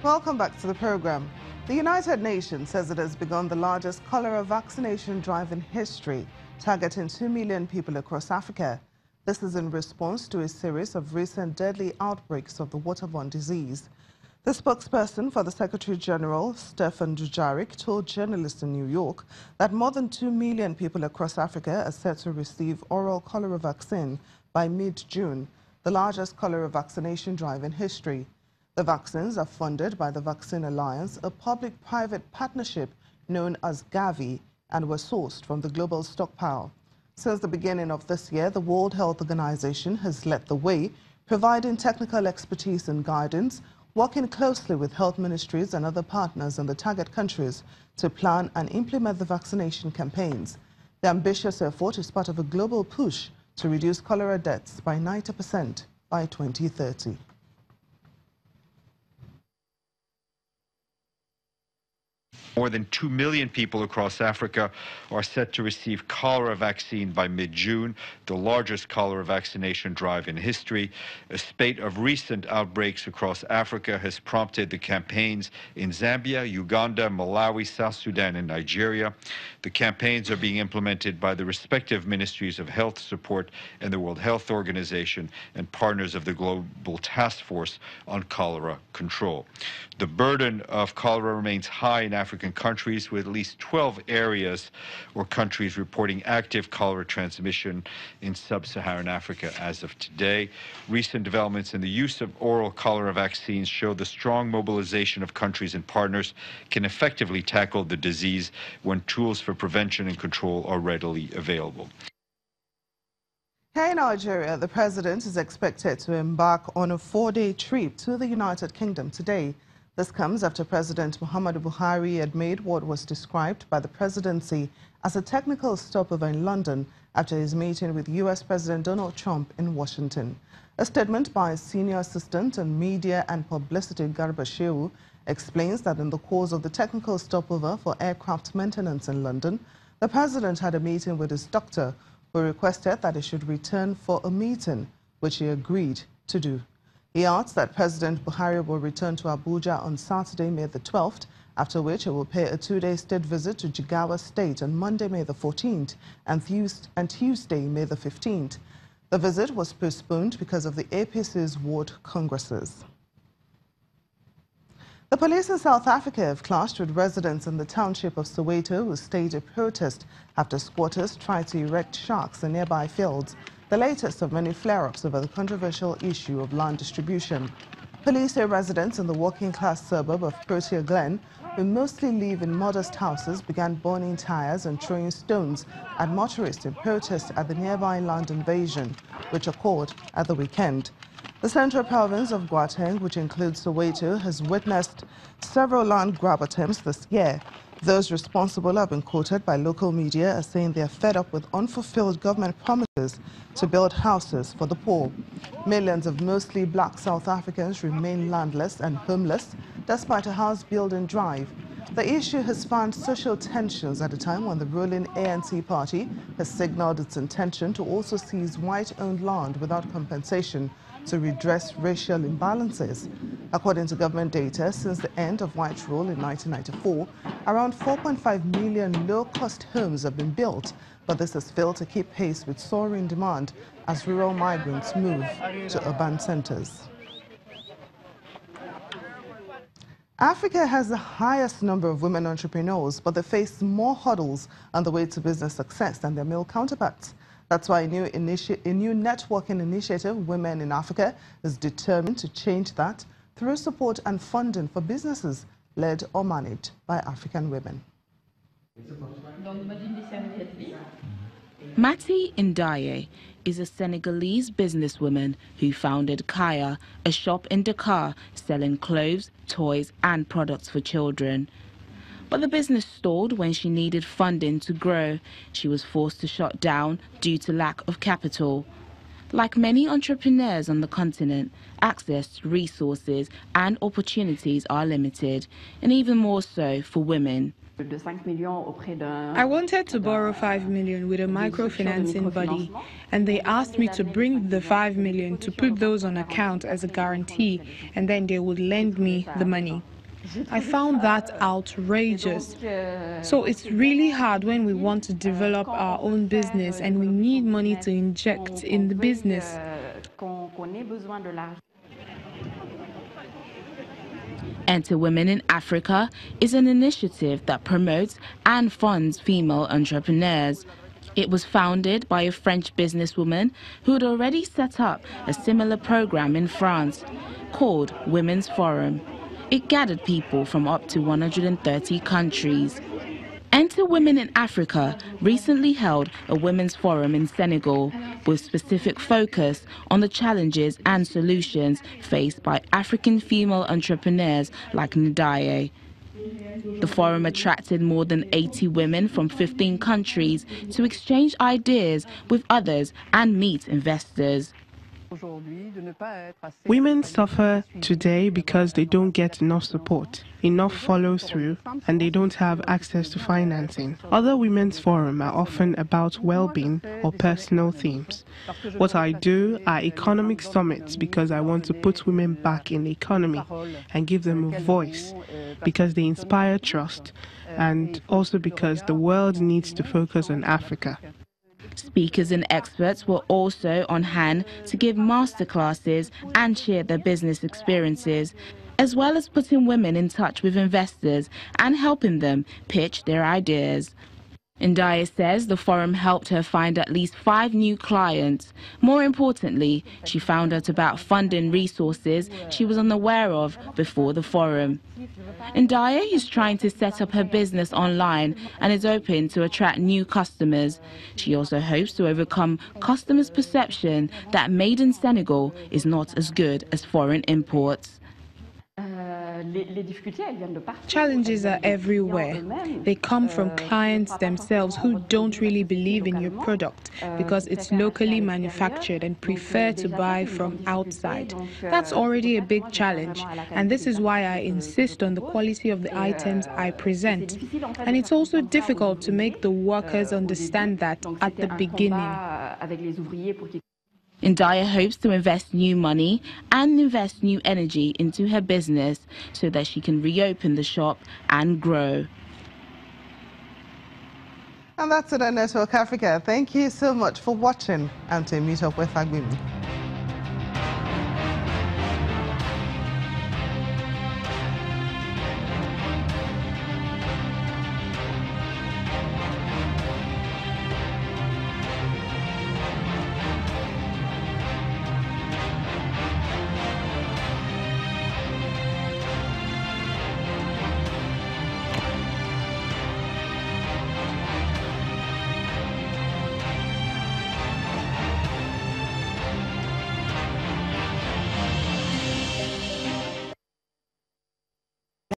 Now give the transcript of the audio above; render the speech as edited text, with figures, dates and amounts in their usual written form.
Welcome back to the program. The United Nations says it has begun the largest cholera vaccination drive in history, targeting 2 million people across Africa. This is in response to a series of recent deadly outbreaks of the waterborne disease. The spokesperson for the Secretary General, Stephen Dujarric, told journalists in New York that more than 2 million people across Africa are set to receive oral cholera vaccine by mid-June, the largest cholera vaccination drive in history. The vaccines are funded by the Vaccine Alliance, a public-private partnership known as Gavi, and were sourced from the global stockpile. Since the beginning of this year, the World Health Organization has led the way, providing technical expertise and guidance, working closely with health ministries and other partners in the target countries to plan and implement the vaccination campaigns. The ambitious effort is part of a global push to reduce cholera deaths by 90% by 2030. More than 2 million people across Africa are set to receive cholera vaccine by mid-June, the largest cholera vaccination drive in history. A spate of recent outbreaks across Africa has prompted the campaigns in Zambia, Uganda, Malawi, South Sudan, and Nigeria. The campaigns are being implemented by the respective ministries of health support and the World Health Organization and partners of the Global Task Force on Cholera Control. The burden of cholera remains high in African countries, with at least 12 areas or countries reporting active cholera transmission in sub-Saharan Africa as of today. Recent developments in the use of oral cholera vaccines show the strong mobilization of countries and partners can effectively tackle the disease when tools for prevention and control are readily available. Here in Nigeria, the president is expected to embark on a 4-day trip to the United Kingdom today. This comes after President Muhammadu Buhari had made what was described by the presidency as a technical stopover in London after his meeting with U.S. President Donald Trump in Washington. A statement by Senior Assistant on Media and Publicity Garba Shehu explains that in the course of the technical stopover for aircraft maintenance in London, the president had a meeting with his doctor who requested that he should return for a meeting, which he agreed to do. He adds that President Buhari will return to Abuja on Saturday, May the 12th, after which he will pay a 2-day state visit to Jigawa State on Monday, May the 14th, and Tuesday, May the 15th. The visit was postponed because of the APC's ward congresses. The police in South Africa have clashed with residents in the township of Soweto who staged a protest after squatters tried to erect shacks in nearby fields, the latest of many flare-ups over the controversial issue of land distribution. Police say residents in the working-class suburb of Protea Glen, who mostly live in modest houses, began burning tires and throwing stones at motorists in protest at the nearby land invasion, which occurred at the weekend. The central province of Gauteng, which includes Soweto, has witnessed several land grab attempts this year. Those responsible have been quoted by local media as saying they are fed up with unfulfilled government promises to build houses for the poor. Millions of mostly black South Africans remain landless and homeless despite a house-building drive. The issue has found social tensions at a time when the ruling ANC party has signaled its intention to also seize white-owned land without compensation to redress racial imbalances. According to government data, since the end of white rule in 1994, around 4.5 million low-cost homes have been built, but this has failed to keep pace with soaring demand as rural migrants move to urban centers. Africa has the highest number of women entrepreneurs, but they face more hurdles on the way to business success than their male counterparts. That's why a new networking initiative, Women in Africa, is determined to change that through support and funding for businesses led or managed by African women. Mati Ndaye is a Senegalese businesswoman who founded Kaya, a shop in Dakar selling clothes, toys and products for children. But the business stalled when she needed funding to grow. She was forced to shut down due to lack of capital. Like many entrepreneurs on the continent, access to resources and opportunities are limited, and even more so for women. I wanted to borrow 5 million with a microfinancing body, and they asked me to bring the 5 million to put those on account as a guarantee, and then they would lend me the money. I found that outrageous. So it's really hard when we want to develop our own business and we need money to inject in the business. Enter Women in Africa is an initiative that promotes and funds female entrepreneurs. It was founded by a French businesswoman who had already set up a similar program in France called Women's Forum. It gathered people from up to 130 countries. Enter Women in Africa recently held a women's forum in Senegal with specific focus on the challenges and solutions faced by African female entrepreneurs like Ndiaye. The forum attracted more than 80 women from 15 countries to exchange ideas with others and meet investors. Women suffer today because they don't get enough support, enough follow-through, and they don't have access to financing. Other women's forums are often about well-being or personal themes. What I do are economic summits because I want to put women back in the economy and give them a voice, because they inspire trust, and also because the world needs to focus on Africa. Speakers and experts were also on hand to give masterclasses and share their business experiences, as well as putting women in touch with investors and helping them pitch their ideas. Ndiaye says the forum helped her find at least 5 new clients. More importantly, she found out about funding resources she was unaware of before the forum. Ndiaye is trying to set up her business online and is open to attract new customers. She also hopes to overcome customers' perception that made in Senegal is not as good as foreign imports. Challenges are everywhere. They come from clients themselves who don't really believe in your product because it's locally manufactured and prefer to buy from outside. That's already a big challenge, and this is why I insist on the quality of the items I present. And it's also difficult to make the workers understand that at the beginning. Ndiaye hopes to invest new money and invest new energy into her business so that she can reopen the shop and grow. And that's it on Network Africa. Thank you so much for watching, and to meet up with Agbimi.